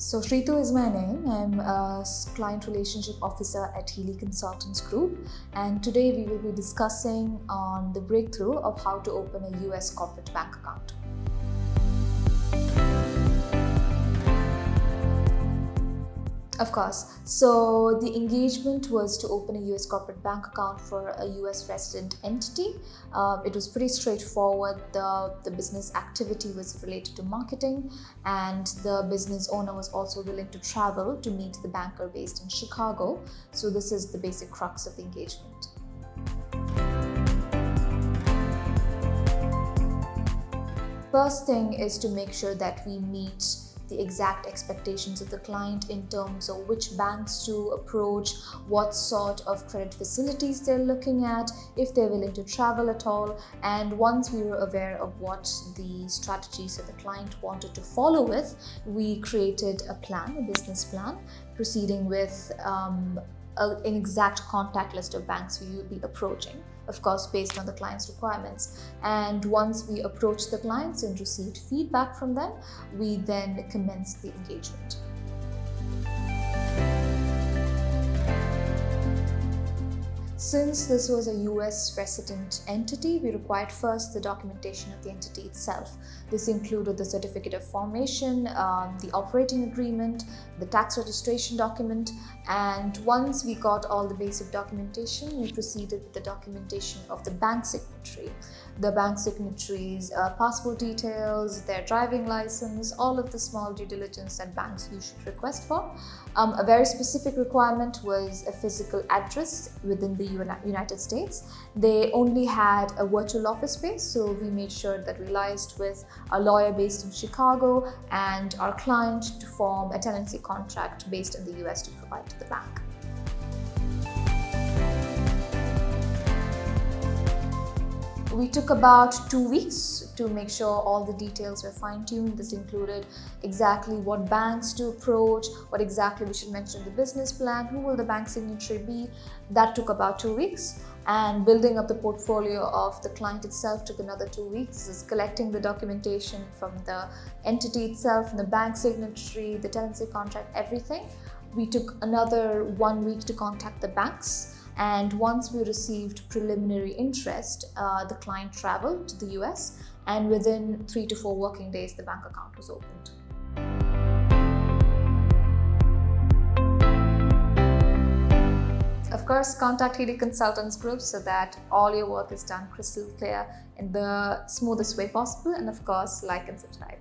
So Shritu is my name. I'm a client relationship officer at Healy Consultants Group, and today we will be discussing on the breakthrough of how to open a US corporate bank account. Of course. So the engagement was to open a US corporate bank account for a US resident entity. It was pretty straightforward. The business activity was related to marketing, and the business owner was also willing to travel to meet the banker based in Chicago. So this is the basic crux of the engagement. First thing is to make sure that we meet the exact expectations of the client in terms of which banks to approach, what sort of credit facilities they're looking at, if they're willing to travel at all. And once we were aware of what the strategies that the client wanted to follow with, we created a plan, a business plan, proceeding with an exact contact list of banks we will be approaching, of course based on the client's requirements. And once we approached the clients and received feedback from them, we then commenced the engagement. Since this was a US resident entity, we required first the documentation of the entity itself. This included the certificate of formation, the operating agreement, the tax registration document, and once we got all the basic documentation, we proceeded with the documentation of the bank signatory. The bank signatories, passport details, their driving license, all of the small due diligence that banks usually request for. A very specific requirement was a physical address within the United States. They only had a virtual office space, so we made sure that we liaised with a lawyer based in Chicago and our client to form a tenancy contract based in the US to provide to the bank. We took about 2 weeks to make sure all the details were fine-tuned. This included exactly what banks to approach, what exactly we should mention in the business plan, who will the bank signatory be. That took about 2 weeks. And building up the portfolio of the client itself took another 2 weeks. This is collecting the documentation from the entity itself, from the bank signatory, the tenancy contract, everything. We took another 1 week to contact the banks. And once we received preliminary interest, the client traveled to the US, and within 3 to 4 working days, the bank account was opened. Of course, contact Healy Consultants Group so that all your work is done crystal clear in the smoothest way possible. And of course, like and subscribe.